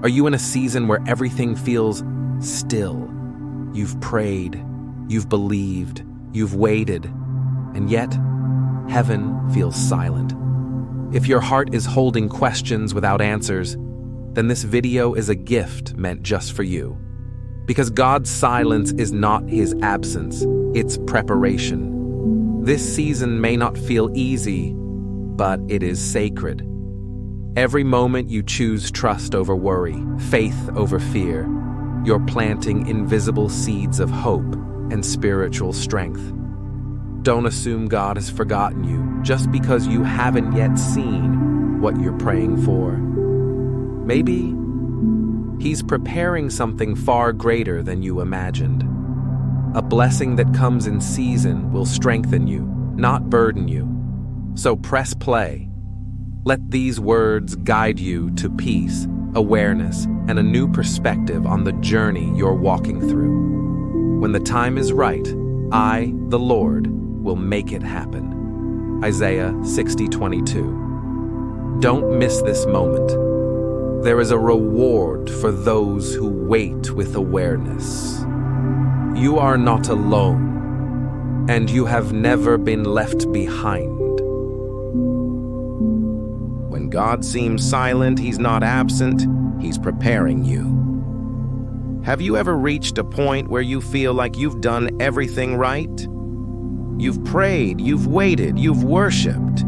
Are you in a season where everything feels still? You've prayed, you've believed, you've waited, and yet heaven feels silent. If your heart is holding questions without answers, then this video is a gift meant just for you. Because God's silence is not his absence, it's preparation. This season may not feel easy, but it is sacred. Every moment you choose trust over worry, faith over fear, you're planting invisible seeds of hope and spiritual strength. Don't assume God has forgotten you just because you haven't yet seen what you're praying for. Maybe he's preparing something far greater than you imagined. A blessing that comes in season will strengthen you, not burden you. So press play. Let these words guide you to peace, awareness, and a new perspective on the journey you're walking through. When the time is right, I, the Lord, will make it happen. Isaiah 60:22. Don't miss this moment. There is a reward for those who wait with awareness. You are not alone, and you have never been left behind. When God seems silent, he's not absent, he's preparing you. Have you ever reached a point where you feel like you've done everything right? You've prayed, you've waited, you've worshipped,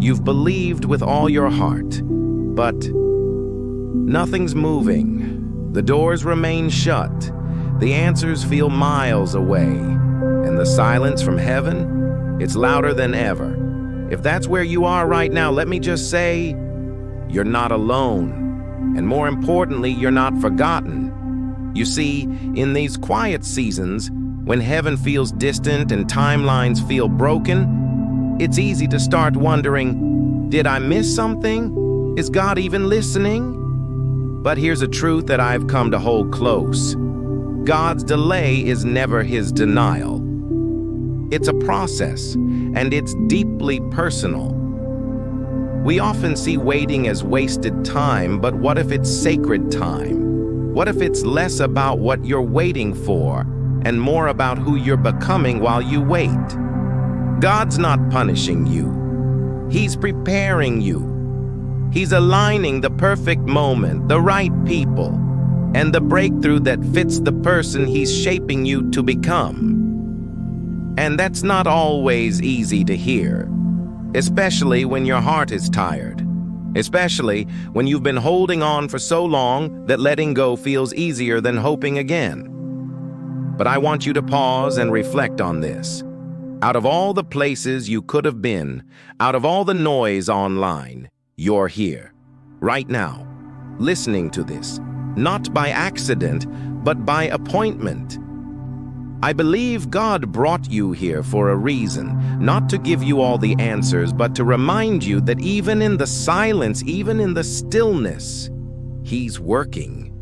you've believed with all your heart, but nothing's moving. The doors remain shut. The answers feel miles away. And the silence from heaven, it's louder than ever. If that's where you are right now, let me just say, you're not alone. And more importantly, you're not forgotten. You see, in these quiet seasons, when heaven feels distant and timelines feel broken, it's easy to start wondering, did I miss something? Is God even listening? But here's a truth that I've come to hold close. God's delay is never his denial. It's a process, and it's deeply personal. We often see waiting as wasted time, but what if it's sacred time? What if it's less about what you're waiting for and more about who you're becoming while you wait? God's not punishing you. He's preparing you. He's aligning the perfect moment, the right people, and the breakthrough that fits the person he's shaping you to become. And that's not always easy to hear, especially when your heart is tired, especially when you've been holding on for so long that letting go feels easier than hoping again. But I want you to pause and reflect on this. Out of all the places you could have been, out of all the noise online, you're here, right now, listening to this, not by accident, but by appointment. I believe God brought you here for a reason, not to give you all the answers, but to remind you that even in the silence, even in the stillness, he's working.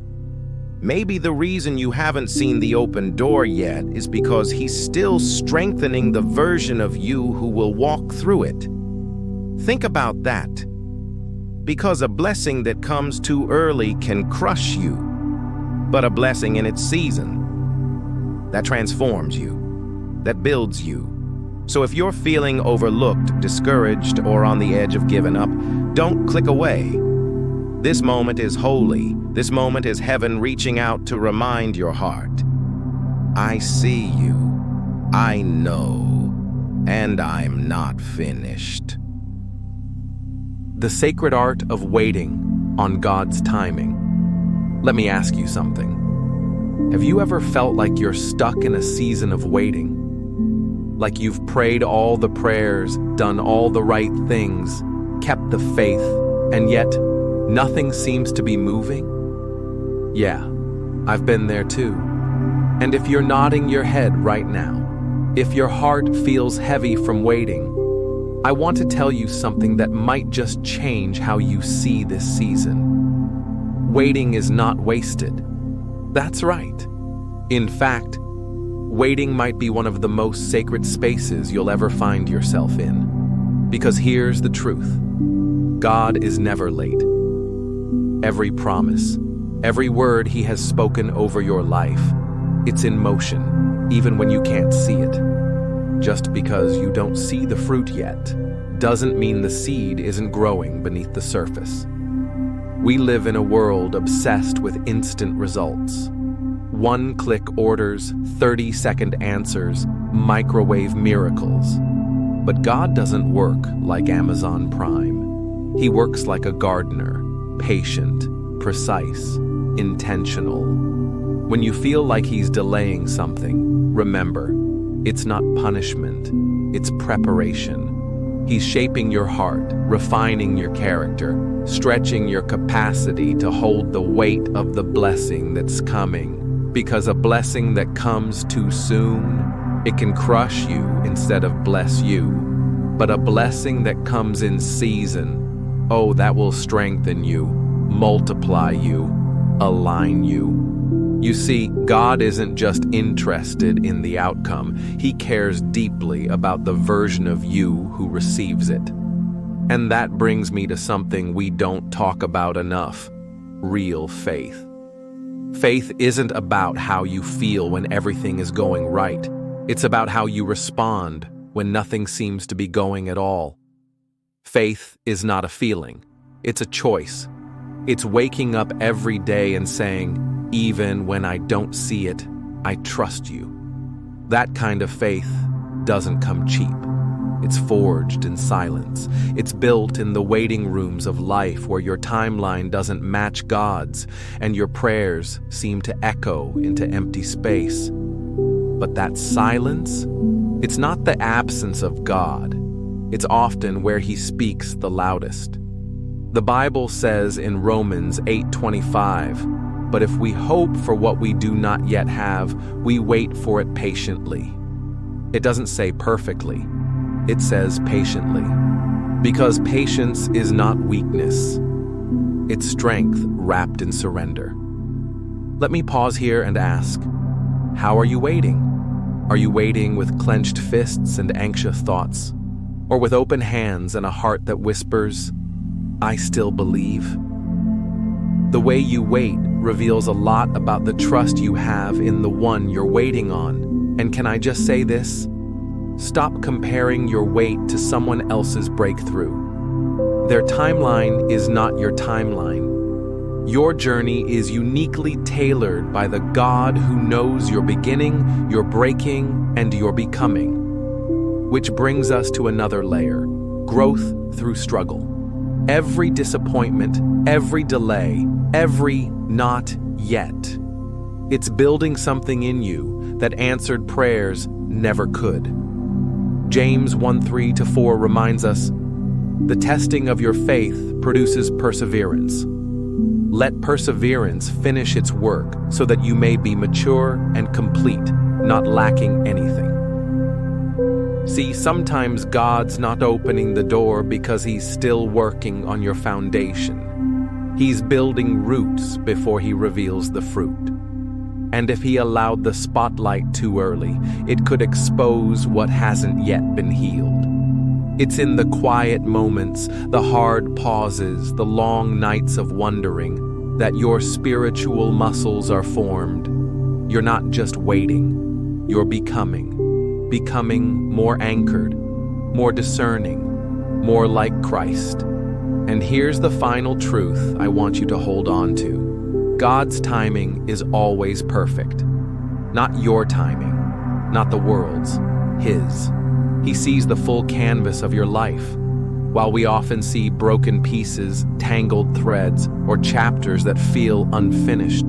Maybe the reason you haven't seen the open door yet is because he's still strengthening the version of you who will walk through it. Think about that. Because a blessing that comes too early can crush you, but a blessing in its season, that transforms you, that builds you. So if you're feeling overlooked, discouraged, or on the edge of giving up, don't click away. This moment is holy. This moment is heaven reaching out to remind your heart. I see you. I know. And I'm not finished. The sacred art of waiting on God's timing. Let me ask you something. Have you ever felt like you're stuck in a season of waiting? Like you've prayed all the prayers, done all the right things, kept the faith, and yet nothing seems to be moving? Yeah, I've been there too. And if you're nodding your head right now, if your heart feels heavy from waiting, I want to tell you something that might just change how you see this season. Waiting is not wasted. That's right. In fact, waiting might be one of the most sacred spaces you'll ever find yourself in. Because here's the truth. God is never late. Every promise, Every word he has spoken over your life, it's in motion, even when you can't see it. Just because you don't see the fruit yet, doesn't mean the seed isn't growing beneath the surface. We live in a world obsessed with instant results. One-click orders, 30-second answers, microwave miracles. But God doesn't work like Amazon Prime. He works like a gardener, patient, precise, intentional. When you feel like he's delaying something, remember, it's not punishment, it's preparation. He's shaping your heart, refining your character, stretching your capacity to hold the weight of the blessing that's coming. Because a blessing that comes too soon, it can crush you instead of bless you. But a blessing that comes in season, oh, that will strengthen you, multiply you, align you. You see, God isn't just interested in the outcome. He cares deeply about the version of you who receives it. And that brings me to something we don't talk about enough: real faith. Faith isn't about how you feel when everything is going right. It's about how you respond when nothing seems to be going at all. Faith is not a feeling. It's a choice. It's waking up every day and saying, even when I don't see it, I trust you. That kind of faith doesn't come cheap. It's forged in silence. It's built in the waiting rooms of life where your timeline doesn't match God's and your prayers seem to echo into empty space. But that silence, it's not the absence of God. It's often where he speaks the loudest. The Bible says in Romans 8:25, "But if we hope for what we do not yet have, we wait for it patiently." It doesn't say perfectly. It says patiently. Because patience is not weakness. It's strength wrapped in surrender. Let me pause here and ask, how are you waiting? Are you waiting with clenched fists and anxious thoughts? Or with open hands and a heart that whispers, I still believe? The way you wait reveals a lot about the trust you have in the one you're waiting on. And can I just say this? Stop comparing your wait to someone else's breakthrough. Their timeline is not your timeline. Your journey is uniquely tailored by the God who knows your beginning, your breaking, and your becoming. Which brings us to another layer: growth through struggle. Every disappointment, every delay, every not yet. It's building something in you that answered prayers never could. James 1:3-4 reminds us, the testing of your faith produces perseverance. Let perseverance finish its work so that you may be mature and complete, not lacking anything. See, sometimes God's not opening the door because he's still working on your foundation. He's building roots before he reveals the fruit. And if he allowed the spotlight too early, it could expose what hasn't yet been healed. It's in the quiet moments, the hard pauses, the long nights of wondering, that your spiritual muscles are formed. You're not just waiting, you're becoming more anchored, more discerning, more like Christ. And here's the final truth I want you to hold on to. God's timing is always perfect. Not your timing, not the world's, his. He sees the full canvas of your life. While we often see broken pieces, tangled threads, or chapters that feel unfinished,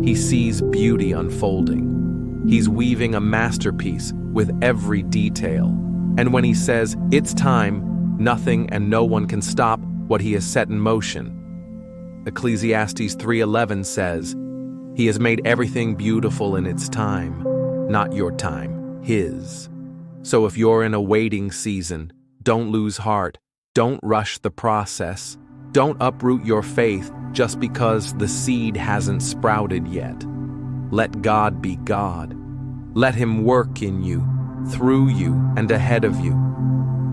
he sees beauty unfolding. He's weaving a masterpiece with every detail. And when he says, it's time, nothing and no one can stop what he has set in motion. Ecclesiastes 3:11 says, he has made everything beautiful in its time, not your time, his. So if you're in a waiting season, don't lose heart, don't rush the process, don't uproot your faith just because the seed hasn't sprouted yet. Let God be God. Let him work in you, through you, and ahead of you.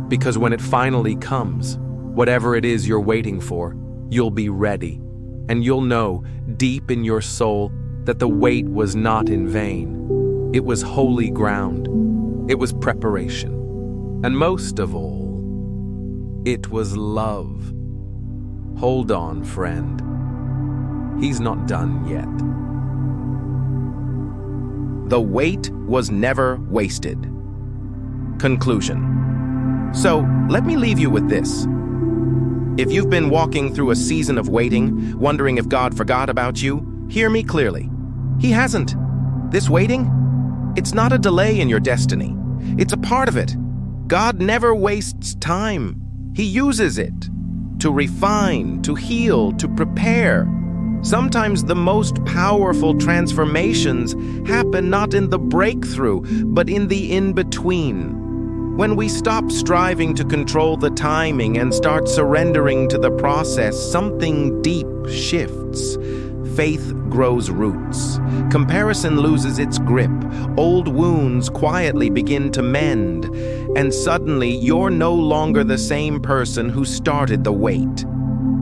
Because when it finally comes, whatever it is you're waiting for, you'll be ready. And you'll know, deep in your soul, that the wait was not in vain. It was holy ground. It was preparation. And most of all, it was love. Hold on, friend. He's not done yet. The wait was never wasted. Conclusion. So, let me leave you with this. If you've been walking through a season of waiting, wondering if God forgot about you, hear me clearly. He hasn't. This waiting, it's not a delay in your destiny. It's a part of it. God never wastes time. He uses it to refine, to heal, to prepare. Sometimes the most powerful transformations happen not in the breakthrough, but in the in-between. When we stop striving to control the timing and start surrendering to the process, something deep shifts. Faith grows roots. Comparison loses its grip. Old wounds quietly begin to mend. And suddenly, you're no longer the same person who started the wait.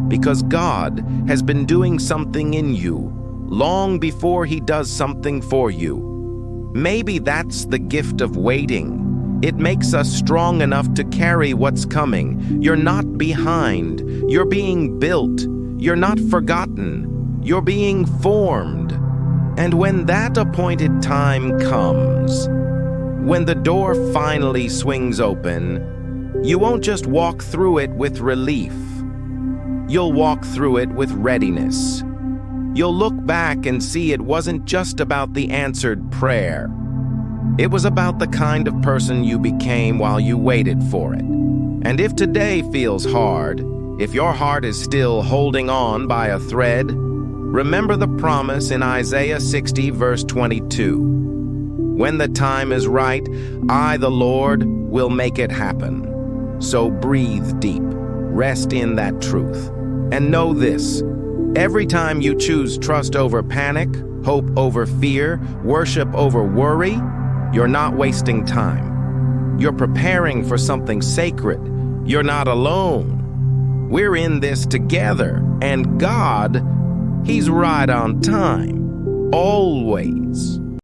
Because God has been doing something in you long before He does something for you. Maybe that's the gift of waiting. It makes us strong enough to carry what's coming. You're not behind. You're being built. You're not forgotten. You're being formed. And when that appointed time comes, when the door finally swings open, you won't just walk through it with relief. You'll walk through it with readiness. You'll look back and see it wasn't just about the answered prayer. It was about the kind of person you became while you waited for it. And if today feels hard, if your heart is still holding on by a thread, remember the promise in Isaiah 60, verse 22. When the time is right, I, the Lord, will make it happen. So breathe deep, rest in that truth. And know this, every time you choose trust over panic, hope over fear, worship over worry, you're not wasting time. You're preparing for something sacred. You're not alone. We're in this together, and God, He's right on time, always.